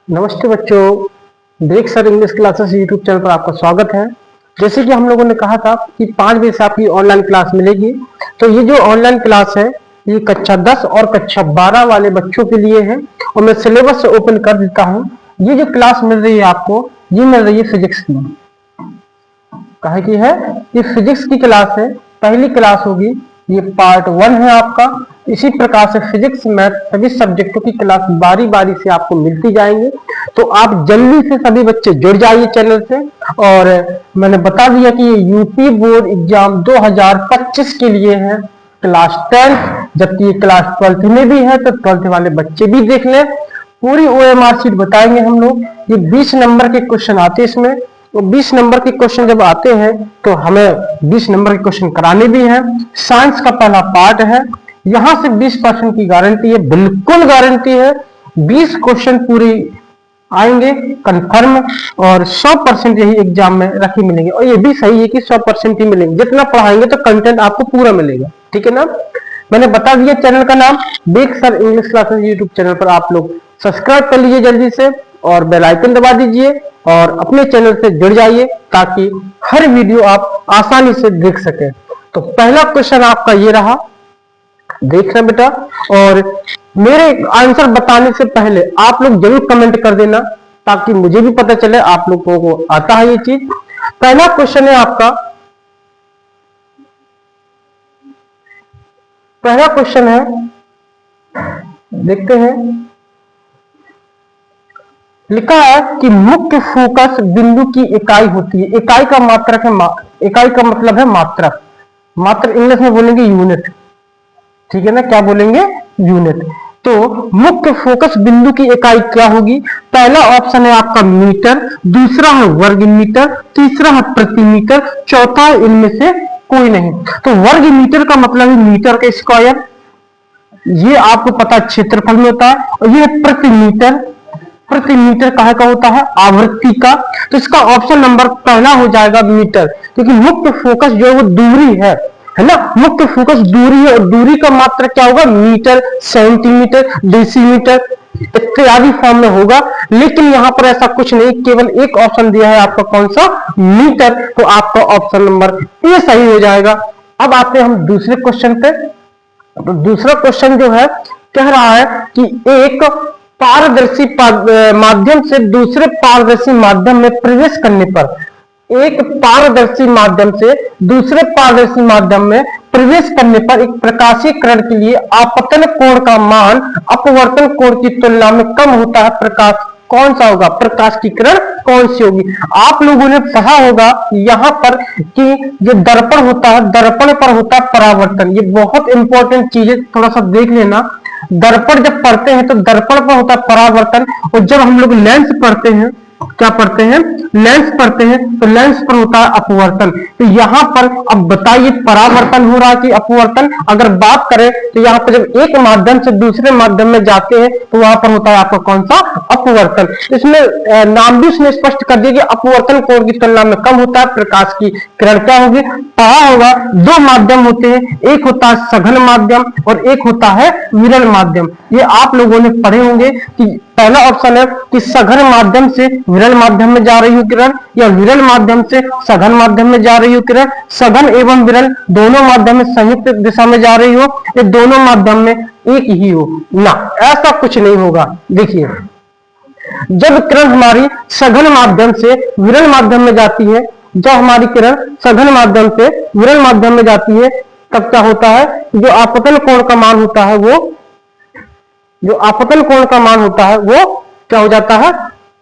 नमस्ते बच्चों, break sir English classes YouTube channel पर आपका स्वागत है। जैसे कि हम लोगों ने कहा था कि 5 बजे से आपकी ऑनलाइन क्लास मिलेगी। तो ये जो ऑनलाइन क्लास है ये कक्षा 10 और कक्षा 12 वाले बच्चों के लिए है और मैं सिलेबस ओपन कर देता हूँ। ये जो क्लास मिल रही है आपको, ये मिल रही है फिजिक्स की। कहे की है, ये फिजिक्स की क्लास है, पहली क्लास होगी, ये पार्ट 1 है आपका। इसी प्रकार से फिजिक्स मैथ सभी सब्जेक्टों की क्लास बारी बारी से आपको मिलती जाएंगे। तो आप जल्दी से सभी बच्चे जुड़ जाइए चैनल से। और मैंने बता दिया कि ये यूपी बोर्ड एग्जाम 2025 के लिए है, क्लास 10, जबकि ये क्लास 12 में भी है, तो 12th वाले बच्चे भी देख लें। पूरी ओएमआर शीट बताएंगे हम लोग। ये 20 नंबर के क्वेश्चन आते हैं इसमें, तो 20 नंबर के क्वेश्चन जब आते हैं तो हमें 20 नंबर के क्वेश्चन कराने भी हैं। साइंस का पहला पार्ट है, यहां से 20% की गारंटी है, बिल्कुल गारंटी है। 20 क्वेश्चन पूरी आएंगे कंफर्म और 100% यही एग्जाम में रखे मिलेंगे। और ये भी सही है कि 100% ही मिलेंगे, जितना पढ़ाएंगे तो कंटेंट आपको पूरा मिलेगा। ठीक है ना। मैंने बता दिया चैनल का नाम break sir English classes YouTube channel पर आप लोग सब्सक्राइब कर लीजिए जल्दी से और बेल आइकन दबा दीजिए और अपने चैनल से जुड़ जाइए ताकि हर वीडियो आप आसानी से देख सके। तो पहला क्वेश्चन आपका ये रहा, देखना बेटा। और मेरे आंसर बताने से पहले आप लोग जरूर कमेंट कर देना ताकि मुझे भी पता चले आप लोगों को आता है ये चीज। पहला क्वेश्चन है आपका, पहला क्वेश्चन है, देखते हैं। लिखा है कि मुख्य फोकस बिंदु की इकाई होती है। इकाई का मात्रक है, इकाई का मतलब है मात्रक। मात्रक इंग्लिश में बोलेंगे यूनिट। ठीक है ना, क्या बोलेंगे? यूनिट। तो मुख्य फोकस बिंदु की इकाई क्या होगी? पहला ऑप्शन है आपका मीटर, दूसरा है वर्ग मीटर, तीसरा है प्रति मीटर, चौथा है इनमें से कोई नहीं। तो वर्ग मीटर का मतलब है मीटर का स्क्वायर, ये आपको पता क्षेत्रफल में होता है। और ये प्रति मीटर, प्रति मीटर काहे का होता है? आवृत्ति का। तो इसका ऑप्शन नंबर पहला हो जाएगा मीटर, क्योंकि मुख्य फोकस जो है वो दूरी है ना। मुख्य फोकस दूरी है और दूरी का मात्रा क्या होगा? मीटर, सेंटीमीटर, डेसीमीटर इत्यादि फॉर्म में होगा। लेकिन यहां पर ऐसा कुछ नहीं, केवल एक ऑप्शन दिया है आपका, कौन सा? मीटर। तो आपका ऑप्शन नंबर ए सही हो जाएगा। अब आते हैं हम दूसरे क्वेश्चन पे। तो दूसरा क्वेश्चन जो है कह रहा है कि एक पारदर्शी माध्यम से दूसरे पारदर्शी माध्यम में प्रवेश करने पर, एक पारदर्शी माध्यम से दूसरे पारदर्शी माध्यम में प्रवेश करने पर एक प्रकाशीय किरण के लिए आपतन कोण का मान अपवर्तन कोण की तुलना में कम होता है। प्रकाश कौन सा होगा? प्रकाश की किरण कौन सी होगी? आप लोगों ने पढ़ा होगा यहाँ पर कि जो दर्पण होता है, दर्पण पर होता है परावर्तन। ये बहुत इंपॉर्टेंट चीज है, थोड़ा सा देख लेना। दर्पण जब पढ़ते हैं तो दर्पण पर होता है परावर्तन, और जब हम लोग लेंस पढ़ते हैं, क्या पढ़ते हैं? लेंस पढ़ते हैं, तो लेंस पर होता है अपवर्तन। तो यहाँ पर अब बताइए परावर्तन हो रहा है कि अपवर्तन? अगर बात करें तो यहाँ पर जब एक माध्यम से दूसरे माध्यम में जाते हैं तो वहां पर होता है आपका कौन सा? अपवर्तन। इसमें नाम भी उसने स्पष्ट कर दिया कि अपवर्तन कोण की तुलना में कम होता है। प्रकाश की किरण क्या होगी? पढ़ा होगा, दो माध्यम होते हैं, एक होता है सघन माध्यम और एक होता है विरल माध्यम। ये आप लोगों ने पढ़े होंगे कि पहला ऑप्शन है कि सघन माध्यम से विरल माध्यम में जा रही हो किरण, या विरल माध्यम से सघन माध्यम में जा रही हो किरण। सघन एवं विरल दोनों माध्यम में संयुक्त दिशा में जा रही हो, ये दोनों माध्यम में एक ही हो ना, ऐसा कुछ नहीं होगा। देखिए, जब किरण हमारी सघन माध्यम से विरल माध्यम में जाती है, जब हमारी किरण सघन माध्यम से विरल माध्यम में जाती है, तब क्या होता है? जो आपतन कोण का मान होता है वो, जो आपतन कोण का मान होता है वो क्या हो जाता है?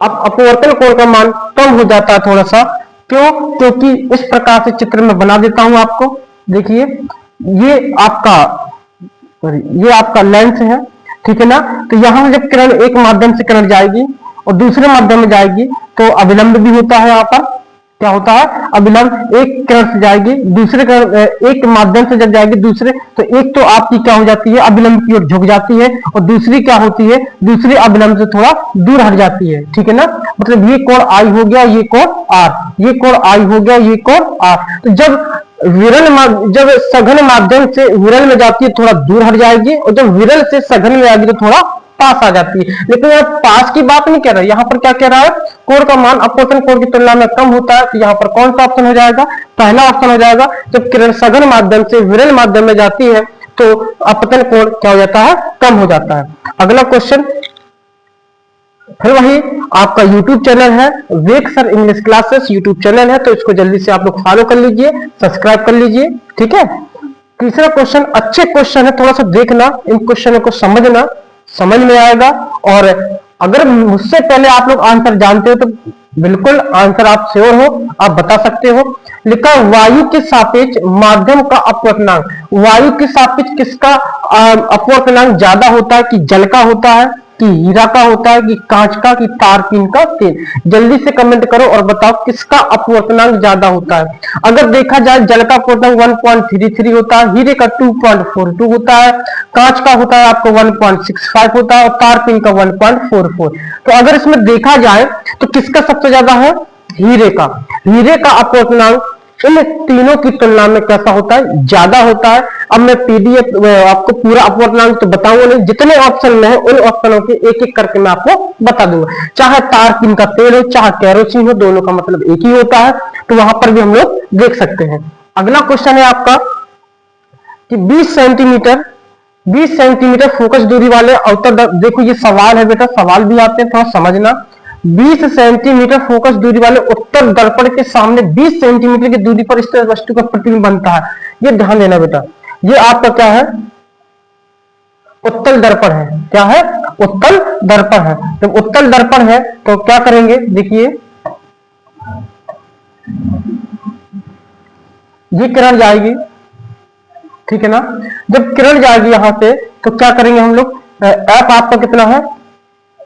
अपवर्तन कोण का मान कम हो जाता है थोड़ा सा। क्यों? क्योंकि इस प्रकार से चित्र में बना देता हूं आपको। देखिए, ये आपका लेंस है, ठीक है ना। तो यहां से जब किरण एक माध्यम से किरण जाएगी और दूसरे माध्यम में जाएगी तो अविलंब भी होता है। यहाँ पर क्या होता है? अविलंब। एक किरण से जाएगी दूसरे किरण, एक माध्यम से जब जाएगी दूसरे, तो एक तो आपकी क्या हो जाती है? अविलंब की ओर झुक जाती है, और दूसरी क्या होती है? दूसरी अविलंब से थोड़ा दूर हट जाती है। ठीक है ना। मतलब ये कोण आई हो गया, ये कोण आर, ये कोण आई हो गया, ये कोण आर। तो जब सघन माध्यम से विरल में जाती है थोड़ा दूर हट जाएगी, और जब विरल से सघन में आएगी तो थोड़ा पास आ जाती है। लेकिन यहाँ पास की बात नहीं कह रहा है, यहाँ पर क्या कह रहा है, कोण का मान अपवर्तन कोण की तुलना में कम होता है। तो यहाँ पर कौन सा ऑप्शन हो जाएगा, पहला ऑप्शन हो जाएगा। जब किरण सघन माध्यम से विरल माध्यम में जाती है तो अपतन कोण क्या हो जाता है, कम हो जाता है। अगला क्वेश्चन, फिर वही आपका YouTube चैनल है वेक sir English classes YouTube channel है, तो इसको जल्दी से आप लोग फॉलो कर लीजिए, सब्सक्राइब कर लीजिए, ठीक है। तीसरा क्वेश्चन अच्छे क्वेश्चन है, थोड़ा सा देखना, इन क्वेश्चनों को समझना, समझ में आएगा। और अगर मुझसे पहले आप लोग आंसर जानते हो तो बिल्कुल आंसर आप श्योर हो, आप बता सकते हो। लिखा वायु के सापेक्ष माध्यम का अपवर्तनांक, वायु के सापेक्ष किसका अपवर्तनांक ज्यादा होता है, कि जल का होता है, कि हीरा का होता है, कि कांच का, कि तारपीन का तेल। जल्दी से कमेंट करो और बताओ किसका अपवर्तनांक ज्यादा होता है। अगर देखा जाए जल का अपवर्तनांक 1.33 होता है, हीरे का 2.42 होता है, कांच का होता है आपको 1.65 होता है और तारपीन का 1.44। तो अगर इसमें देखा जाए तो किसका सबसे ज्यादा है, हीरे का। हीरे का अपवर्तनांक इन तीनों की तुलना में कैसा होता है, ज्यादा होता है। अब मैं पीडीएफ आपको पूरा अपवर्तनांक तो बताऊंगा नहीं, जितने ऑप्शन में है उन ऑप्शनों के एक एक करके मैं आपको बता दूंगा। चाहे तारपीन का तेल हो, चाहे केरोसिन हो, दोनों का मतलब एक ही होता है, तो वहां पर भी हम लोग देख सकते हैं। अगला क्वेश्चन है आपका कि 20 सेंटीमीटर फोकस दूरी वाले अवतल, देखो ये सवाल है बेटा, सवाल भी आते हैं, थोड़ा समझना। 20 सेंटीमीटर फोकस दूरी वाले उत्तल दर्पण के सामने 20 सेंटीमीटर की दूरी पर स्थित वस्तु का प्रतिबिंब बनता है। ये ध्यान देना बेटा, ये आपका क्या है, उत्तल दर्पण है। क्या है, उत्तल दर्पण है। जब उत्तल दर्पण है तो क्या करेंगे, देखिए ये किरण जाएगी, ठीक है ना। जब किरण जाएगी यहां से तो क्या करेंगे हम लोग, एफ आपका कितना है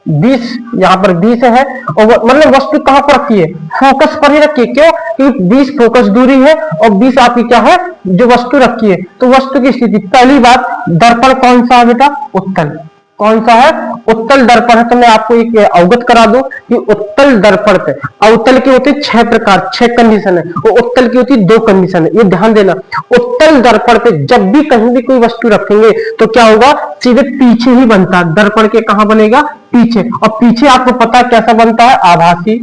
20, यहाँ पर 20 है, और मतलब वस्तु कहां पर रखिए, फोकस पर ही रखिए। क्यों, क्योंकि 20 फोकस दूरी है और 20 आपकी क्या है, जो वस्तु रखी है। तो वस्तु की स्थिति, पहली बात, दर्पण कौन सा है बेटा, उत्तल। कौन सा है, उत्तल दर्पण है। तो मैं आपको एक अवगत करा दूं कि उत्तल दर्पण पे अवतल की होती है 6 प्रकार, 6 कंडीशन है, और उत्तल की होती है 2 कंडीशन है। ये ध्यान देना, उत्तल दर्पण पे जब भी कहीं भी कोई वस्तु रखेंगे तो क्या होगा, सीधे पीछे ही बनता है, दर्पण के कहां बनेगा, पीछे। और पीछे आपको पता है कैसा बनता है, आभासी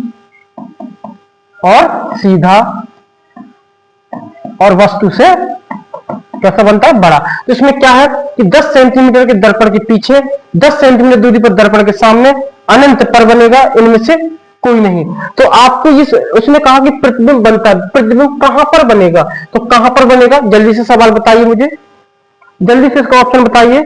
और सीधा, और वस्तु से कैसा बनता है, बड़ा। तो इसमें क्या है कि 10 सेंटीमीटर के दर्पण के पीछे, 10 सेंटीमीटर दूरी पर दर्पण के सामने अनंत पर बनेगा, इनमें से कोई नहीं। तो आपको इस उसने कहा कि प्रतिबिंब बनता है, प्रतिबिंब कहां पर बनेगा, तो कहां पर बनेगा, जल्दी से सवाल बताइए मुझे, जल्दी से इसका ऑप्शन बताइए,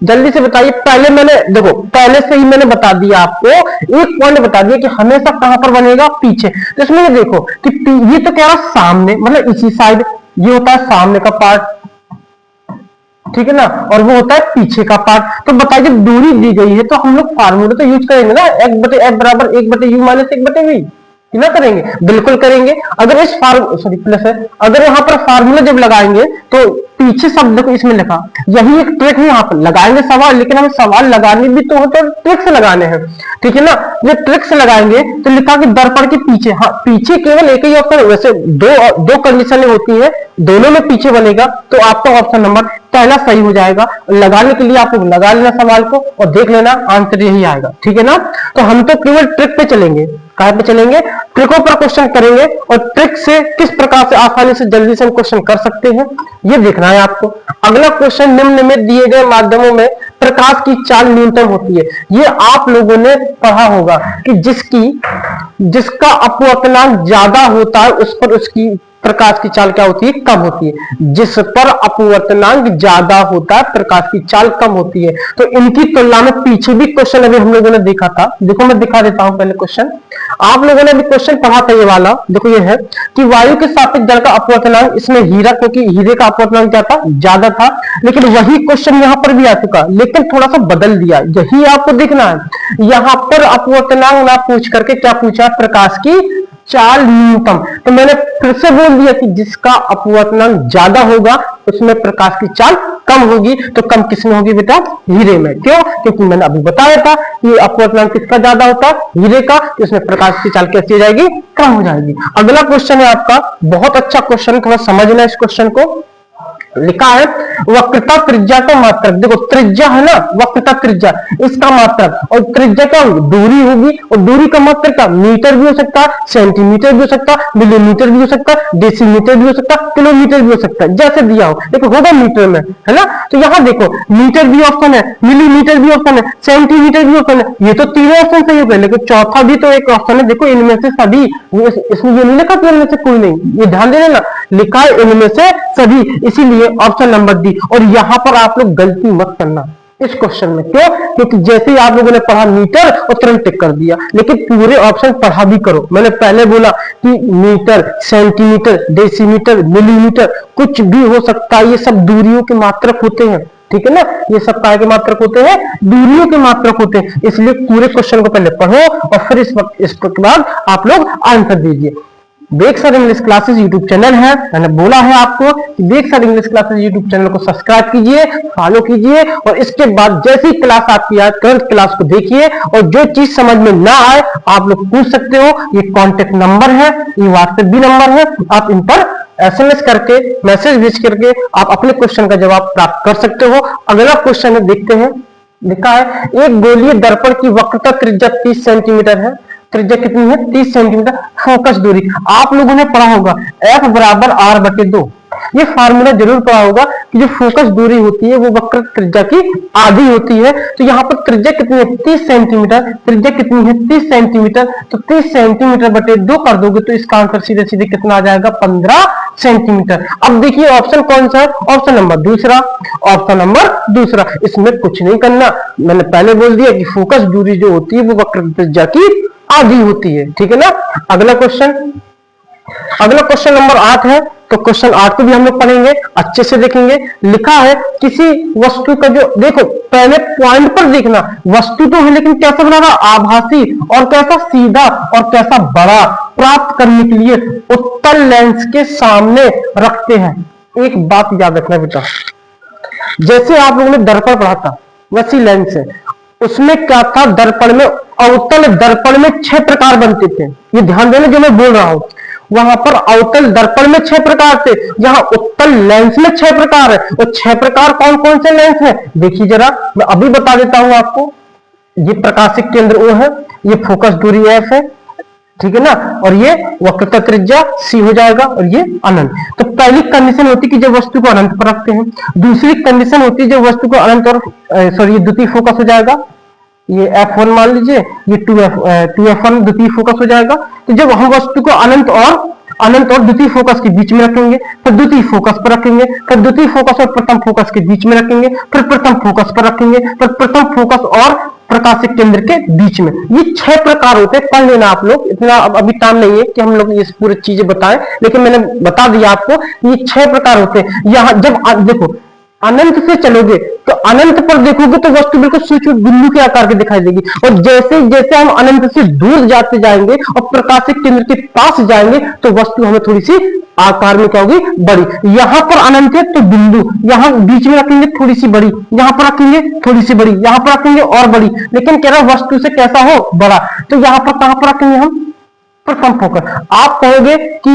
जल्दी से बताइए। पहले मैंने देखो, पहले से ही मैंने बता दिया आपको, एक पॉइंट बता दिया कि हमेशा कहां पर बनेगा, पीछे। तो इसमें ये देखो कि ये तो कह रहा सामने, मतलब इसी साइड, ये होता है सामने का पार्ट, ठीक है ना, और वो होता है पीछे का पार्ट। तो बताइए जब दूरी दी गई है तो हम लोग फार्मूला तो यूज करेंगे ना, F/F बराबर 1/U माइनस 1/V, ना करेंगे, बिल्कुल करेंगे। अगर इस सॉरी प्लस है, अगर यहाँ पर फार्मूला जब लगाएंगे तो पीछे शब्द देखो इसमें लिखा, यही एक ट्रिक है, यहाँ पर लगाएंगे सवाल, लेकिन हमें सवाल लगाने भी तो होते हैं, ट्रिक से लगाने हैं, ठीक है ना। ये ट्रिक से लगाएंगे तो लिखा कि दर्पण के पीछे, हाँ पीछे केवल एक ही ऑप्शन, वैसे दो कंडीशन होती है, दोनों में पीछे बनेगा, तो आपका ऑप्शन नंबर पहला सही हो जाएगा। लगाने के लिए आप लोग लगा लेना सवाल को और देख लेना आंसर यही आएगा, ठीक है ना। तो हम तो केवल ट्रिक पे चलेंगे, कहां पे चलेंगे, ट्रिकों पर क्वेश्चन करेंगे, और ट्रिक से किस प्रकार से आसानी से जल्दी से हम क्वेश्चन कर सकते हैं ये देखना है आपको। अगला क्वेश्चन, निम्न में दिए गए माध्यमों में प्रकाश की चाल न्यूनतम होती है। ये आप लोगों ने पढ़ा होगा कि जिसका अपवर्तनांक ज्यादा होता है उस पर उसकी प्रकाश की चाल क्या होती है, कम होती है। जिस पर अपवर्तनांक ज्यादा होता है प्रकाश की चाल कम होती है। तो इनकी तुलना में पीछे भी क्वेश्चन अभी हम लोगों ने देखा था, देखो मैं दिखा देता हूं पहले क्वेश्चन, आप लोगों ने भी क्वेश्चन पढ़ा था ये वाला, देखो ये है कि वायु के सापेक्ष जल का अपवर्तनांक, इसमें हीरा, क्योंकि हीरे का अपवर्तनांक क्या था, ज्यादा था, लेकिन वही क्वेश्चन यहां पर भी आ चुका, लेकिन थोड़ा सा बदल दिया, यही आपको देखना है। यहां पर अपवर्तनांक ना पूछ करके क्या पूछा, प्रकाश की चाल न्यूनतम। तो मैंने फिर से बोल दिया कि जिसका अपवर्तनांक ज्यादा होगा उसमें प्रकाश की चाल कम होगी। तो कम किसमें होगी बेटा, हीरे में। क्यों, क्योंकि मैंने अभी बताया था कि अपवर्तनांक किसका ज्यादा होता है, हीरे का, तो इसमें प्रकाश की चाल कैसी हो जाएगी, कम हो जाएगी। अगला क्वेश्चन है आपका, बहुत अच्छा क्वेश्चन, थोड़ा समझना इस क्वेश्चन को। लिखा है वक्रता त्रिज्या का मात्रक। देखो त्रिज्या है ना, वक्रता त्रिज्या, इसका मात्रक, और त्रिज्या क्या होगी, दूरी होगी, और दूरी का मात्रक क्या, मीटर भी हो सकता है, सेंटीमीटर भी हो सकता है, मिलीमीटर भी हो सकता है, डेसीमीटर भी हो सकता है, किलोमीटर भी हो सकता है, जैसे दिया हो, लेकिन होगा मीटर में, है ना। तो यहाँ देखो मीटर भी ऑप्शन है, मिलीमीटर भी ऑप्शन है, सेंटीमीटर भी ऑप्शन है, ये तो तीनों ऑप्शन सही हो गए, लेकिन चौथा भी तो एक ऑप्शन है। देखो इनमें से सभी, इसमें ये नहीं लिखा कि इनमें से कोई नहीं, ये ध्यान देना ना, लिखा है इनमें से सभी, इसीलिए ऑप्शन नंबर डी। और यहां पर आप लोग गलती मत करना इस क्वेश्चन में, क्यों, क्योंकि जैसे ही आप लोगों ने पढ़ा मीटर और तुरंत टिक कर दिया, लेकिन पूरे ऑप्शन पढ़ा भी करो। मैंने पहले बोला कि मीटर, सेंटीमीटर, डेसीमीटर, मिलीमीटर कुछ भी हो सकता है, ये सब दूरियों के मात्रक होते हैं, ठीक है ना, ये सब काय के मात्रक होते हैं, दूरियों के मात्रक होते हैं। इसलिए पूरे क्वेश्चन को पहले पढ़ो और फिर इसके बाद आप लोग आंसर दीजिए। Bake sir English classes YouTube channel है, मैंने बोला है आपको कि bake sir English classes YouTube channel को सब्सक्राइब कीजिए, फॉलो कीजिए, और इसके बाद जैसी क्लास आपकी आए तुरंत क्लास को देखिए, और जो चीज समझ में ना आए आप लोग पूछ सकते हो। ये कॉन्टेक्ट नंबर है, ये व्हाट्सएप भी नंबर है, आप इन पर SMS करके, मैसेज भेज करके आप अपने क्वेश्चन का जवाब प्राप्त कर सकते हो। अगला क्वेश्चन है, देखते हैं, लिखा है एक गोलीय दर्पण की वक्रता त्रिज्या 30 सेंटीमीटर है, त्रिज्या कितनी है, 30 सेंटीमीटर, फोकस दूरी आप लोगों ने पढ़ा होगा F बराबर R/2, ये फार्मूला जरूर पढ़ा होगा कि जो फोकस दूरी होती है वो वक्र त्रिज्या की आधी होती है। तो यहाँ पर त्रिज्या कितनी है, 30 सेंटीमीटर, त्रिज्या कितनी है, 30 सेंटीमीटर, तो 30 सेंटीमीटर बटे 2 कर दोगे तो इसका आंसर सीधे सीधे कितना आ जाएगा, 15 सेंटीमीटर। अब देखिए ऑप्शन कौन सा है, ऑप्शन नंबर दूसरा, ऑप्शन नंबर दूसरा, इसमें कुछ नहीं करना, मैंने पहले बोल दिया कि फोकस दूरी जो होती है वो वक्र त्रिज्या की आधी होती है, ठीक है ना। अगला क्वेश्चन, अगला क्वेश्चन नंबर 8 है, तो क्वेश्चन 8 को भी हम लोग पढ़ेंगे, अच्छे से देखेंगे। लिखा है किसी वस्तु का जो, देखो पहले पॉइंट पर देखना, वस्तु तो है लेकिन कैसा बना रहा, आभासी, और कैसा सीधा, और कैसा बड़ा, प्राप्त करने के लिए उत्तल लेंस के सामने रखते हैं। एक बात याद रखना बेटा, जैसे आप लोगों ने दर्पण पढ़ा था वैसी लेंस है, उसमें क्या था, दर्पण में, अवतल दर्पण में 6 प्रकार बनते थे, ये ध्यान देना जो मैं बोल रहा हूं। वहां पर अवतल दर्पण में 6 प्रकार थे, जहां उत्तल लेंस में 6 प्रकार है। और 6 प्रकार कौन कौन से लेंस है, देखिए जरा, मैं अभी बता देता हूं आपको। ये प्रकाशिक केंद्र O है, ये फोकस दूरी F है, ठीक है ना, और ये वक्रता त्रिज्या C हो जाएगा, और ये अनंत। तो पहली कंडीशन होती है कि जब वस्तु को अनंत पर रखते हैं, दूसरी कंडीशन होती है जब वस्तु को अनंत और सॉरी द्वितीय फोकस हो जाएगा, ये F1 मान लीजिए, ये 2F1 द्वितीय फोकस हो जाएगा। तो जब हम वस्तु को अनंत और द्वितीय फोकस के बीच में रखेंगे, फिर द्वितीय फोकस पर रखेंगे, फिर द्वितीय फोकस और प्रथम फोकस के बीच में रखेंगे, फिर प्रथम फोकस पर रखेंगे, फिर प्रथम फोकस और प्रकाशिक केंद्र के बीच में। ये 6 प्रकार होते हैं, पढ़ लेना आप लोग, इतना अभी टाइम नहीं है कि हम लोग ये पूरी चीजें बताएं, लेकिन मैंने बता दिया आपको ये 6 प्रकार होते हैं। यहाँ जब देखो अनंत से चलोगे तो अनंत पर देखोगे तो वस्तु बिल्कुल सूक्ष्म बिंदु के आकार की दिखाई देगी, और जैसे जैसे हम अनंत से दूर जाते जाएंगे और प्रकाशिक केंद्र के पास जाएंगे तो वस्तु हमें थोड़ी सी आकार में क्या होगी, बड़ी। यहां पर अनंत है तो बिंदु यहां बीच में रखेंगे थोड़ी सी बड़ी, यहां पर रखेंगे थोड़ी सी बड़ी, यहां पर रखेंगे और बड़ी, लेकिन कह रहा वस्तु से कैसा हो, बड़ा। तो यहां पर कहां पर रखेंगे हम, प्रथम फोकस। आप कहोगे कि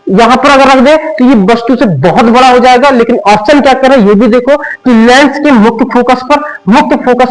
यहां पर अगर रख दे तो ये वस्तु से बहुत बड़ा हो जाएगा, लेकिन ऑप्शन क्या कर रहा है ये भी देखो कि लेंस के मुख्य फोकस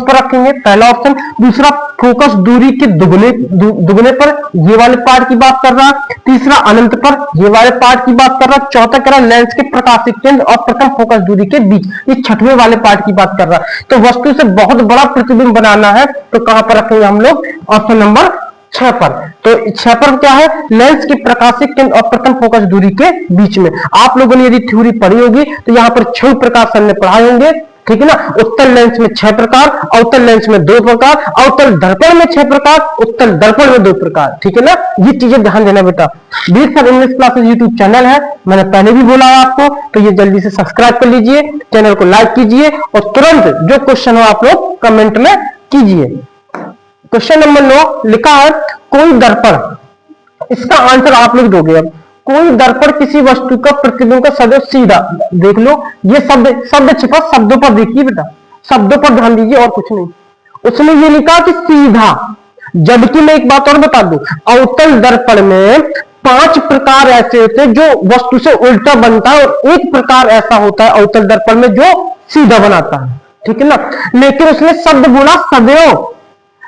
पर रखेंगे, पहला ऑप्शन। दूसरा फोकस दूरी के दुगने पर, ये वाले पार्ट की बात कर रहा है। तीसरा अनंत पर, ये वाले पार्ट की बात कर रहा है। चौथा कर रहा है लेंस के प्रकाशिक केंद्र और प्रथम फोकस दूरी के बीच, ये छठवें वाले पार्ट की बात कर रहा है। तो वस्तु से बहुत बड़ा प्रतिबिंब बनाना है तो कहां पर रखेंगे हम लोग, ऑप्शन नंबर 6 पर। तो 6 पर क्या है, लेंस के प्रकाशिक केंद्र और प्रथम फोकस दूरी के बीच में। आप लोगों ने यदि थ्योरी पढ़ी होगी तो यहाँ पर 6 प्रकार सर ने पढ़ाए होंगे, ठीक है ना। उत्तल लेंस में 6 प्रकार, अवतल लेंस में 2 प्रकार, अवतल दर्पण में 6 प्रकार, उत्तल दर्पण में 2 प्रकार, ठीक है ना। ये चीजें ध्यान देना बेटा। Bake sir English classes YouTube channel है, मैंने पहले भी बोला है आपको, तो ये जल्दी से सब्सक्राइब कर लीजिए, चैनल को लाइक कीजिए और तुरंत जो क्वेश्चन हो आप लोग कमेंट में कीजिए। क्वेश्चन नंबर 9 लिखा है कोई दर्पण, इसका आंसर आप लोग दोगे। अब कोई दर्पण किसी वस्तु का प्रतिबिंब का सदैव सीधा, देख लो ये शब्द छिपा, शब्दों पर देखिए बेटा, शब्दों पर ध्यान दीजिए और कुछ नहीं। उसमें ये लिखा कि सीधा, जबकि मैं एक बात और बता दूं, अवतल दर्पण में 5 प्रकार ऐसे होते हैं जो वस्तु से उल्टा बनता है और एक प्रकार ऐसा होता है अवतल दर्पण में जो सीधा बनाता है, ठीक है ना। लेकिन उसने शब्द बोला सदैव।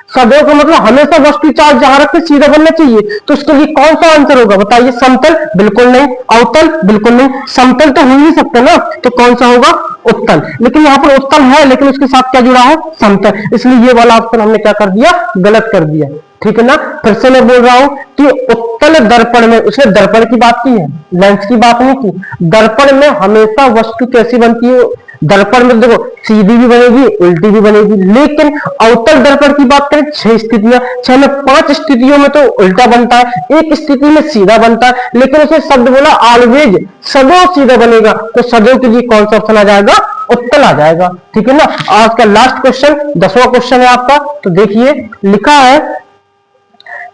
सदैव का मतलब हमेशा वस्तु चार्ज जहां रखते सीधा बनना चाहिए, तो उसके लिए कौन सा आंसर होगा बताइए? समतल बिल्कुल नहीं, अवतल बिल्कुल नहीं, समतल तो हो ही नहीं सकता ना, तो कौन सा होगा? उत्तल। लेकिन यहाँ पर उत्तल है लेकिन उसके साथ क्या जुड़ा है? समतल, इसलिए ये वाला ऑप्शन हमने क्या कर दिया? गलत कर दिया, ठीक है ना। फिर से मैं बोल रहा हूं कि उत्तल दर्पण में, उसने दर्पण की बात की है, लेंस की बात नहीं की। दर्पण में हमेशा वस्तु कैसी बनती है? दर्पण में देखो सीधी भी बनेगी उल्टी भी बनेगी, लेकिन अवतल दर्पण की बात करें 6 स्थितियां, 6 में 5 स्थितियों में तो उल्टा बनता है, एक स्थिति में सीधा बनता है, लेकिन उसने शब्द बोला ऑलवेज, सदैव सीधा बनेगा, तो सदैव के लिए कौन सा ऑप्शन आ जाएगा? उत्तल आ जाएगा, ठीक है ना। आज का लास्ट क्वेश्चन 10वां क्वेश्चन है आपका, तो देखिए लिखा है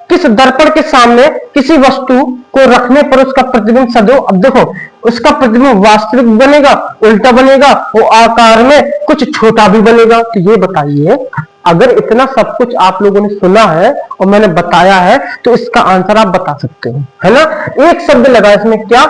किस दर्पण के सामने किसी वस्तु को रखने पर उसका प्रतिबिंब सदैव, अब देखो उसका प्रतिबिंब वास्तविक बनेगा, उल्टा बनेगा, वो आकार में कुछ छोटा भी बनेगा। तो ये बताइए, अगर इतना सब कुछ आप लोगों ने सुना है और मैंने बताया है तो इसका आंसर आप बता सकते हो, है ना। एक शब्द लगा इसमें, क्या?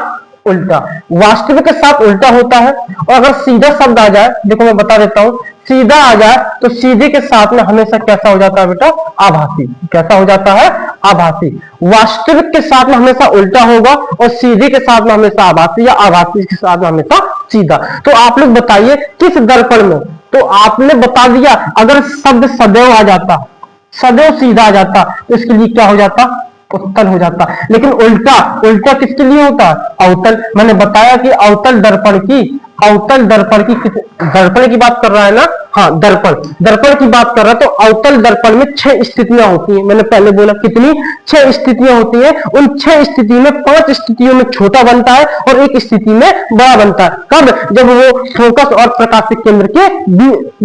उल्टा। वास्तविक के साथ उल्टा होता है, और अगर सीधा शब्द आ जाए, देखो मैं बता देता हूं, सीधा आ जाए तो सीधे के साथ में हमेशा कैसा हो जाता है बेटा? आभासी। कैसा हो जाता है? आभासी। वास्तविक के साथ में हमेशा उल्टा होगा और सीधे के साथ में हमेशा आभासी, या आभासी के साथ में हमेशा सीधा। तो आप लोग बताइए किस दर्पण में? तो आपने बता दिया, अगर शब्द सदैव आ जाता, सदैव सीधा आ जाता, तो इसके लिए क्या हो जाता? उत्तल हो जाता। लेकिन उल्टा, उल्टा किसके लिए होता है? अवतल। मैंने बताया कि अवतल दर्पण की, अवतल दर्पण की, दर्पण की बात कर रहा है ना, हाँ दर्पण, दर्पण की बात कर रहा है, तो अवतल दर्पण में 6 स्थितियां होती हैं। मैंने पहले बोला कितनी? 6 स्थितियां होती हैं। उन 6 स्थिति में 5 स्थितियों में छोटा बनता है और एक स्थिति में बड़ा बनता है। कब? जब वो फोकस और प्रकाशिक केंद्र के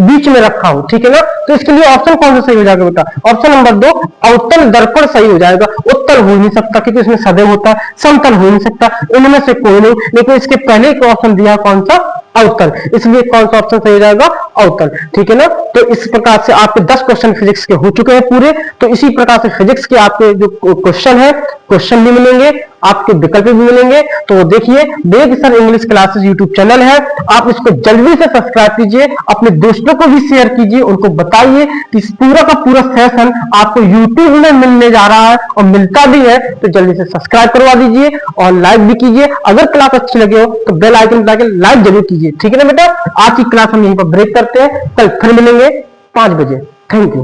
बीच में रखा हो, ठीक है ना। तो इसके लिए ऑप्शन कौन सा सही हो जाएगा बेटा? ऑप्शन नंबर 2 अवतल दर्पण सही हो जाएगा। उत्तल हो नहीं सकता क्योंकि इसमें सदैव होता है, समतल हो नहीं सकता, इनमें से कोई नहीं। लेकिन इसके पहले एक ऑप्शन दिया कौन सा? अवतल, इसलिए कौन सा ऑप्शन सही हो जाएगा? अवतल, ठीक है ना। तो इस प्रकार से आपके 10 क्वेश्चन फिजिक्स के हो चुके हैं पूरे। तो इसी प्रकार से फिजिक्स के आपके जो क्वेश्चन है, क्वेश्चन भी मिलेंगे, आपके विकल्प भी मिलेंगे। तो देखिए Ved sir English classes YouTube channel है, आप इसको जल्दी से सब्सक्राइब कीजिए, अपने दोस्तों को भी शेयर कीजिए, उनको बताइए कि पूरा का पूरा सेशन आपको यूट्यूब में मिलने जा रहा है और मिलता भी है। तो जल्दी से सब्सक्राइब करवा दीजिए और लाइक भी कीजिए। अगर क्लास अच्छी लगे हो तो बेल आइकन दबा के लाइक जरूर कीजिए, ठीक है ना बेटा। आज की क्लास हम यहीं पर ब्रेक करते हैं, कल फिर मिलेंगे 5 बजे। Thank you.